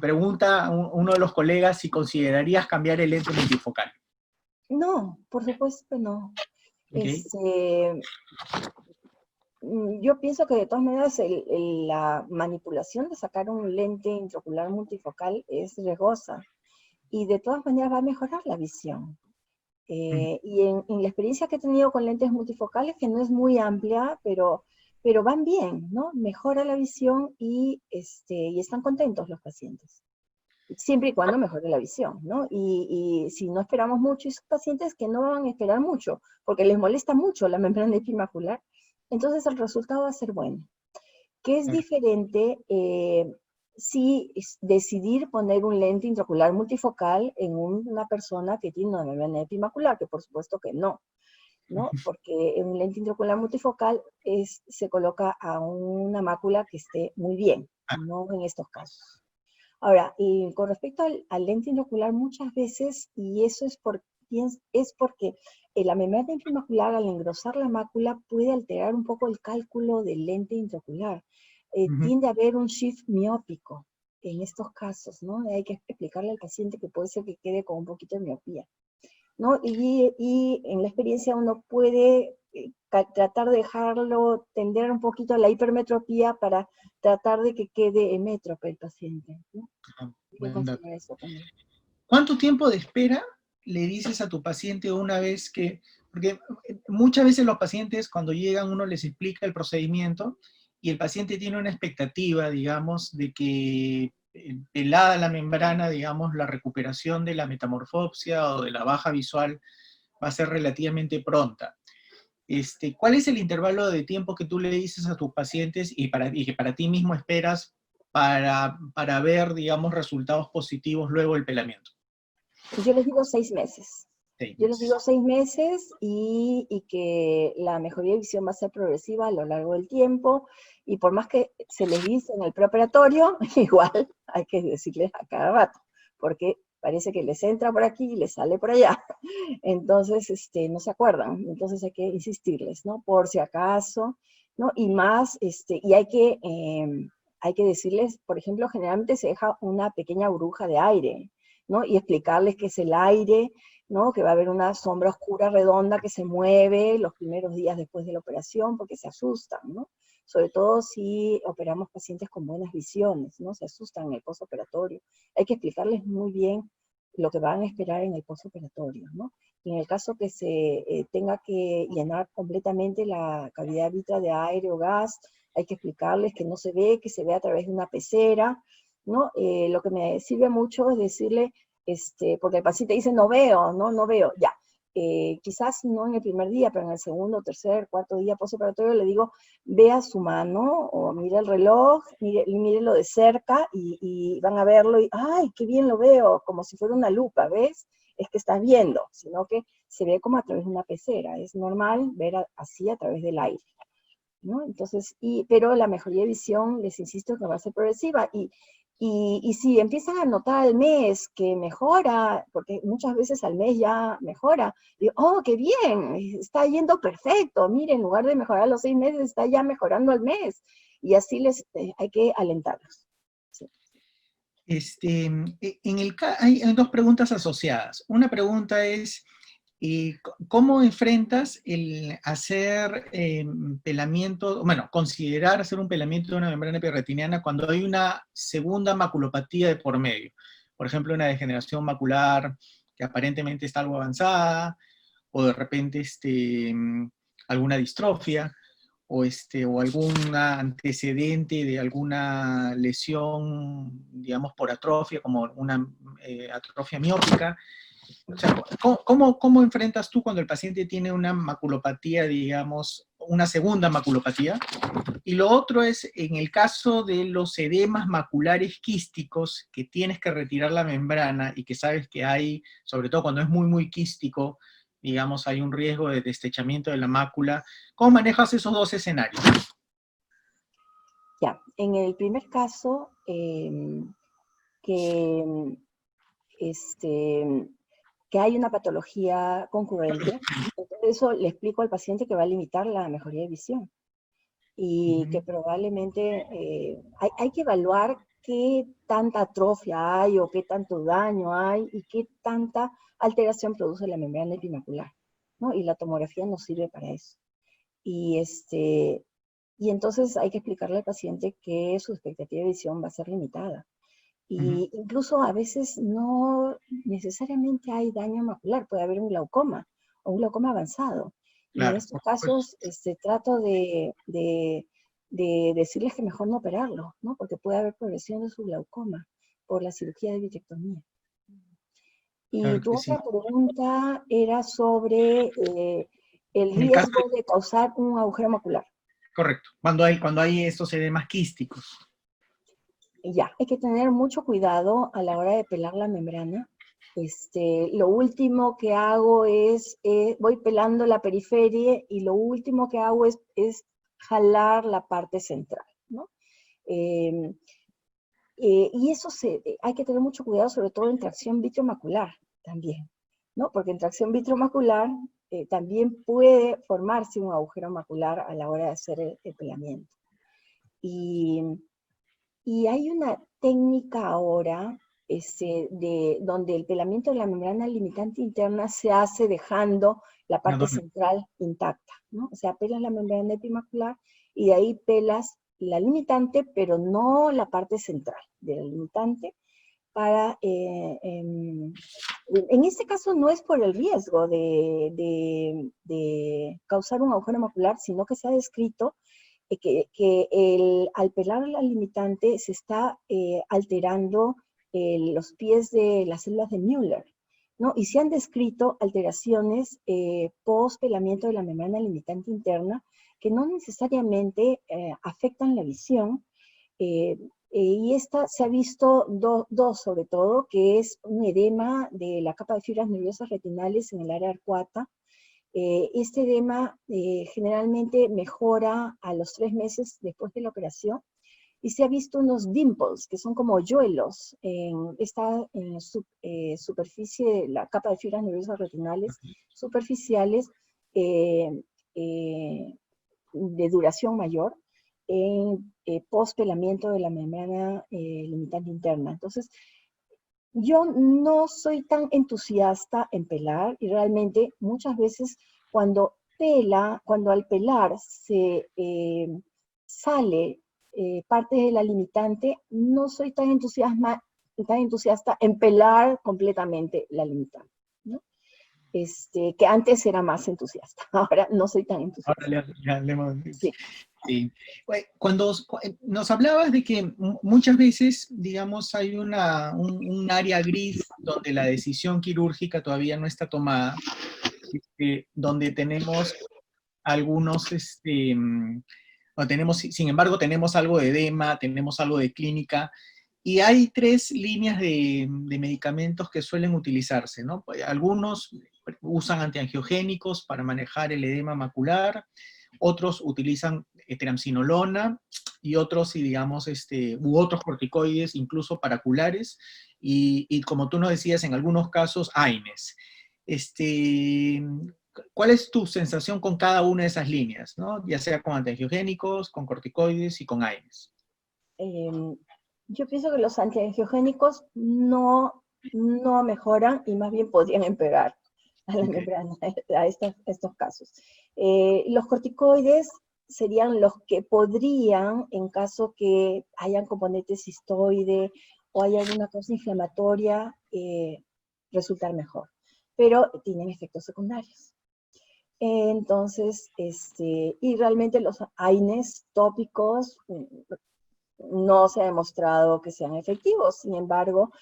pregunta uno de los colegas si considerarías cambiar el lente multifocal. No, por supuesto que no. Okay. Yo pienso que de todas maneras la manipulación de sacar un lente intraocular multifocal es riesgosa y de todas maneras va a mejorar la visión. Y en la experiencia que he tenido con lentes multifocales, que no es muy amplia, pero van bien, ¿no? Mejora la visión y están contentos los pacientes. Siempre y cuando mejore la visión, ¿no? Y si no esperamos mucho, esos pacientes que no van a esperar mucho, porque les molesta mucho la membrana epimacular, entonces el resultado va a ser bueno. ¿Qué es diferente? Si decidir poner un lente intraocular multifocal en una persona que tiene una membrana epimacular, que por supuesto que no, ¿no? Porque un lente intraocular multifocal se coloca a una mácula que esté muy bien, no en estos casos. Ahora, y con respecto al lente intraocular, muchas veces, y eso es porque la membrana intraocular al engrosar la mácula puede alterar un poco el cálculo del lente intraocular. Tiende a haber un shift miópico en estos casos, ¿no? Hay que explicarle al paciente que puede ser que quede con un poquito de miopía, ¿no? Y en la experiencia uno puede tratar de dejarlo tender un poquito a la hipermetropía para tratar de que quede emétrope el paciente, ¿no? Eso también. ¿Cuánto tiempo de espera le dices a tu paciente una vez que, porque muchas veces los pacientes cuando llegan uno les explica el procedimiento y el paciente tiene una expectativa, digamos, de que pelada la membrana, digamos, la recuperación de la metamorfopsia o de la baja visual va a ser relativamente pronta. ¿Cuál es el intervalo de tiempo que tú le dices a tus pacientes y que para ti mismo esperas para ver, digamos, resultados positivos luego del pelamiento? Yo les digo 6 meses. 6 Yo les digo meses. 6 meses y que la mejoría de visión va a ser progresiva a lo largo del tiempo, y por más que se les dice en el preoperatorio, igual hay que decirles a cada rato, porque parece que les entra por aquí y les sale por allá. Entonces, no se acuerdan. Entonces hay que insistirles, ¿no? Por si acaso, ¿no? Y más, y hay que decirles, por ejemplo, generalmente se deja una pequeña burbuja de aire, ¿no? Y explicarles qué es el aire, ¿no? Que va a haber una sombra oscura redonda que se mueve los primeros días después de la operación porque se asustan, ¿no? Sobre todo si operamos pacientes con buenas visiones, ¿no? Se asustan en el postoperatorio. Hay que explicarles muy bien lo que van a esperar en el postoperatorio, ¿no? Y en el caso que se tenga que llenar completamente la cavidad vitral de aire o gas, hay que explicarles que no se ve, que se ve a través de una pecera, ¿no? Lo que me sirve mucho es decirle, porque el paciente dice, no veo, no veo, ya. Quizás no en el primer día, pero en el segundo, tercer, cuarto día postoperatorio le digo, vea su mano o mire el reloj, mírelo de cerca y van a verlo y, ¡ay, qué bien lo veo! Como si fuera una lupa, ¿ves? Es que estás viendo, sino que se ve como a través de una pecera. Es normal ver así a través del aire, ¿no? Entonces, pero la mejoría de visión, les insisto, que va a ser progresiva. Y si empiezan a notar al mes que mejora, porque muchas veces al mes ya mejora, digo, oh, qué bien, está yendo perfecto, mire, en lugar de mejorar a los 6 meses, está ya mejorando al mes. Y así hay que alentarlos. Sí. Hay dos preguntas asociadas. Una pregunta es, ¿cómo enfrentas el hacer pelamiento, bueno, considerar hacer un pelamiento de una membrana epiretiniana cuando hay una segunda maculopatía de por medio? Por ejemplo, una degeneración macular que aparentemente está algo avanzada, o de repente alguna distrofia, o algún antecedente de alguna lesión, digamos, por atrofia, como una atrofia miópica. O sea, ¿cómo enfrentas tú cuando el paciente tiene una maculopatía, digamos, una segunda maculopatía? Y lo otro es, en el caso de los edemas maculares quísticos, que tienes que retirar la membrana y que sabes que hay, sobre todo cuando es muy, muy quístico, digamos, hay un riesgo de destechamiento de la mácula. ¿Cómo manejas esos dos escenarios? Ya, en el primer caso, que hay una patología concurrente, entonces eso le explico al paciente que va a limitar la mejoría de visión y que probablemente hay que evaluar qué tanta atrofia hay o qué tanto daño hay y qué tanta alteración produce la membrana epimacular, ¿no? Y la tomografía nos sirve para eso. Y, y entonces hay que explicarle al paciente que su expectativa de visión va a ser limitada. Y incluso a veces no necesariamente hay daño macular, puede haber un glaucoma o un glaucoma avanzado. Y en Claro, estos por supuesto. casos trato de decirles que mejor no operarlo, ¿no? Porque puede haber progresión de su glaucoma por la cirugía de vitrectomía. Y Claro tu que sí. otra pregunta era sobre el En el caso riesgo de causar un agujero macular. correcto, cuando hay estos edemas quísticos. Ya, hay que tener mucho cuidado a la hora de pelar la membrana. Lo último que hago es, voy pelando la periferia y lo último que hago es jalar la parte central, ¿no? Y eso hay que tener mucho cuidado, sobre todo en tracción vitromacular también, ¿no? Porque en tracción vitromacular también puede formarse un agujero macular a la hora de hacer el pelamiento. Y hay una técnica ahora donde el pelamiento de la membrana limitante interna se hace dejando la parte central intacta, ¿no? O sea, pelas la membrana epimacular y de ahí pelas la limitante, pero no la parte central de la limitante, en este caso no es por el riesgo de causar un agujero macular, sino que se ha descrito al pelar la limitante se está alterando los pies de las células de Müller, ¿no? Y se han descrito alteraciones post-pelamiento de la membrana limitante interna que no necesariamente afectan la visión, y esta se ha visto dos sobre todo, que es un edema de la capa de fibras nerviosas retinales en el área arcuata. Este edema generalmente mejora a los 3 meses después de la operación y se ha visto unos dimples, que son como hoyuelos en esta superficie de la capa de fibras nerviosas retinales superficiales de duración mayor en post-pelamiento de la membrana limitante interna. Entonces, yo no soy tan entusiasta en pelar y realmente muchas veces cuando al pelar se sale parte de la limitante, no soy tan entusiasta en pelar completamente la limitante, ¿no? Que antes era más entusiasta, ahora no soy tan entusiasta. Ahora le hemos... Sí. Sí. Cuando nos hablabas de que muchas veces, digamos, hay un área gris donde la decisión quirúrgica todavía no está tomada, donde tenemos algunos, sin embargo, tenemos algo de edema, tenemos algo de clínica, y hay 3 líneas de medicamentos que suelen utilizarse, ¿no? Algunos usan antiangiogénicos para manejar el edema macular, otros utilizan teramcinolona, y otros, y digamos, u otros corticoides, incluso paraculares, y como tú nos decías, en algunos casos, AINES. ¿Cuál es tu sensación con cada una de esas líneas, ¿no? Ya sea con antiangiogénicos, con corticoides y con AINES. Yo pienso que los antiangiogénicos no mejoran y más bien podrían empeorar a la membrana, a estos casos. Los corticoides serían los que podrían, en caso que hayan componente cistoide o haya alguna cosa inflamatoria, resultar mejor. Pero tienen efectos secundarios. Entonces, y realmente los AINES tópicos no se ha demostrado que sean efectivos. Sin embargo,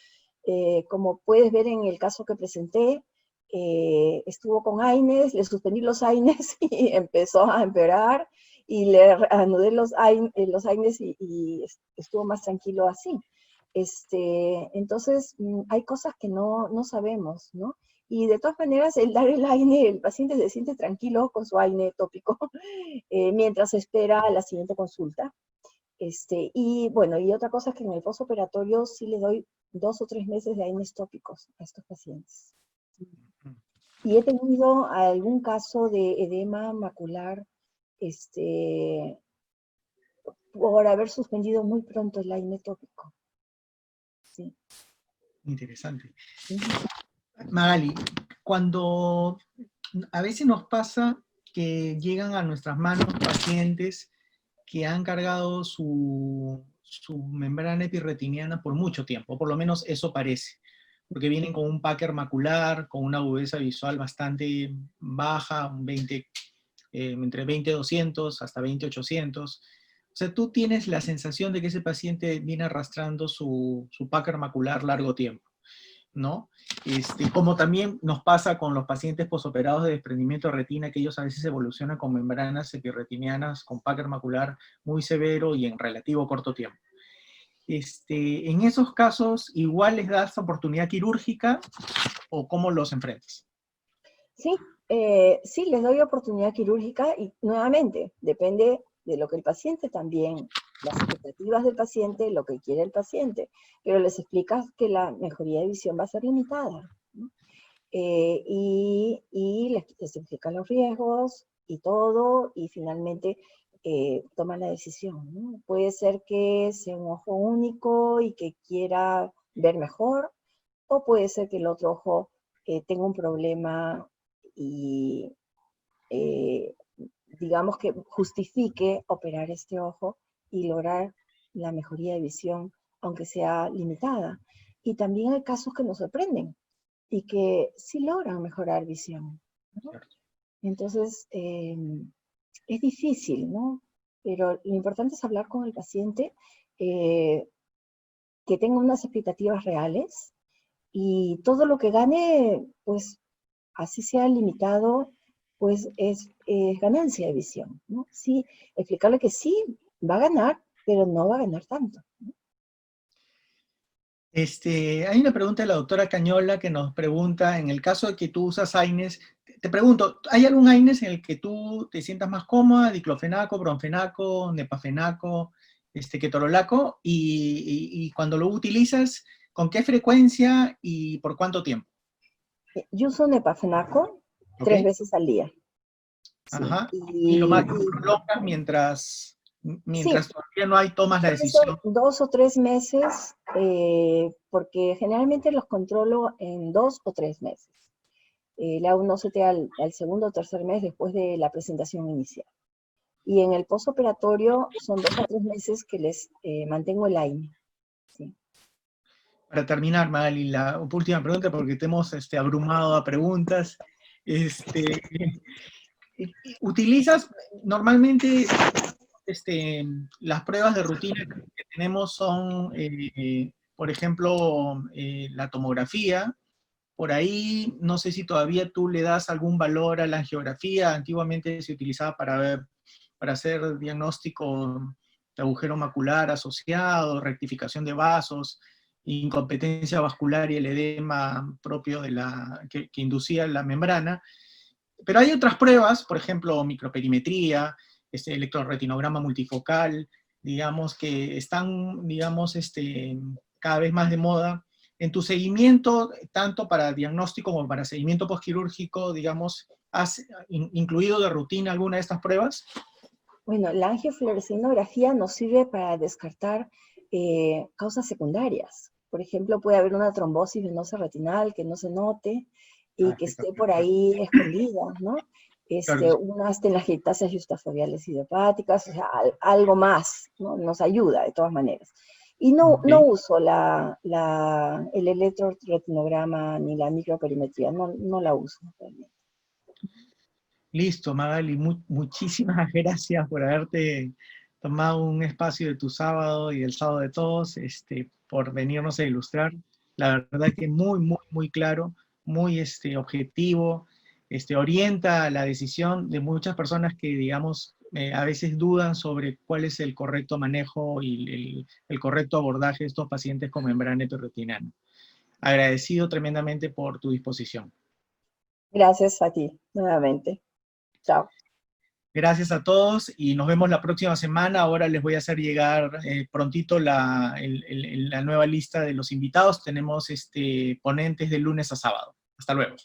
como puedes ver en el caso que presenté, estuvo con AINES, le suspendí los AINES y empezó a empeorar, y le anudé los AINES y estuvo más tranquilo así. Entonces, hay cosas que no sabemos, ¿no? Y de todas maneras, el dar el AINE, el paciente se siente tranquilo con su AINE tópico mientras espera la siguiente consulta. Y bueno, y otra cosa es que en el postoperatorio sí le doy 2 o 3 meses de AINES tópicos a estos pacientes. Y he tenido algún caso de edema macular por haber suspendido muy pronto el AINE tópico. Sí. Interesante. Sí. Magali, cuando a veces nos pasa que llegan a nuestras manos pacientes que han cargado su membrana epirretiniana por mucho tiempo, por lo menos eso parece, porque vienen con un Packer macular, con una agudeza visual bastante baja, entre 20-200 hasta 20-800. O sea, tú tienes la sensación de que ese paciente viene arrastrando su Packer macular largo tiempo, ¿no? Como también nos pasa con los pacientes posoperados de desprendimiento de retina, que ellos a veces evolucionan con membranas epirretinianas, con Packer macular muy severo y en relativo corto tiempo. En esos casos, ¿igual les das oportunidad quirúrgica o cómo los enfrentas? Sí, sí, les doy oportunidad quirúrgica y nuevamente, depende de lo que el paciente también, las expectativas del paciente, lo que quiere el paciente, pero les explicas que la mejoría de visión va a ser limitada, ¿no? Y les explican los riesgos y todo, y finalmente toman la decisión, ¿no? Puede ser que sea un ojo único y que quiera ver mejor, o puede ser que el otro ojo tenga un problema y digamos que justifique operar este ojo y lograr la mejoría de visión, aunque sea limitada. Y también hay casos que nos sorprenden y que sí logran mejorar visión, ¿no? Entonces, es difícil, ¿no? Pero lo importante es hablar con el paciente, que tenga unas expectativas reales, y todo lo que gane, pues así sea limitado, pues es ganancia de visión, ¿no? Sí, explicarle que sí, va a ganar, pero no va a ganar tanto, ¿no? Hay una pregunta de la doctora Cañola que nos pregunta, en el caso de que tú usas AINES, te pregunto, ¿hay algún AINES en el que tú te sientas más cómoda? Diclofenaco, bromfenaco, nepafenaco, ketorolaco, y cuando lo utilizas, ¿con qué frecuencia y por cuánto tiempo? Yo uso nepafenaco ¿Ok? 3 veces al día. Sí. Ajá. Y lo más prolongas sí, mientras todavía no hay, tomas la suele ser decisión. 2 o 3 meses, porque generalmente los controlo en 2 o 3 meses. Le hago un OCT al segundo o tercer mes después de la presentación inicial. Y en el postoperatorio son 2 a 3 meses que les mantengo el AINE. Sí. Para terminar, Magali, la última pregunta, porque te hemos abrumado a preguntas. ¿Utilizas normalmente las pruebas de rutina que tenemos son, por ejemplo, la tomografía? Por ahí, no sé si todavía tú le das algún valor a la angiografía. Antiguamente se utilizaba para hacer diagnóstico de agujero macular asociado, rectificación de vasos, incompetencia vascular y el edema propio que inducía la membrana. Pero hay otras pruebas, por ejemplo, microperimetría, electrorretinograma multifocal, digamos, que están, digamos, cada vez más de moda. En tu seguimiento, tanto para diagnóstico como para seguimiento postquirúrgico, digamos, ¿has incluido de rutina alguna de estas pruebas? Bueno, la angiofluorescinografía nos sirve para descartar causas secundarias. Por ejemplo, puede haber una trombosis venosa retinal que no se note y que esté por ahí escondida, ¿no? Claro. Unas telangiectasias yustafoveales idiopáticas, o sea, algo más, ¿no? Nos ayuda de todas maneras. Y no uso el electroretinograma ni la microperimetría, no la uso realmente. Listo, Magali, muchísimas gracias por haberte tomado un espacio de tu sábado y el sábado de todos, por venirnos a ilustrar. La verdad que muy claro, muy objetivo, orienta la decisión de muchas personas que, digamos, a veces dudan sobre cuál es el correcto manejo y el correcto abordaje de estos pacientes con membrana epiretinal. Agradecido tremendamente por tu disposición. Gracias a ti, nuevamente. Chao. Gracias a todos y nos vemos la próxima semana. Ahora les voy a hacer llegar prontito la nueva lista de los invitados. Tenemos ponentes de lunes a sábado. Hasta luego.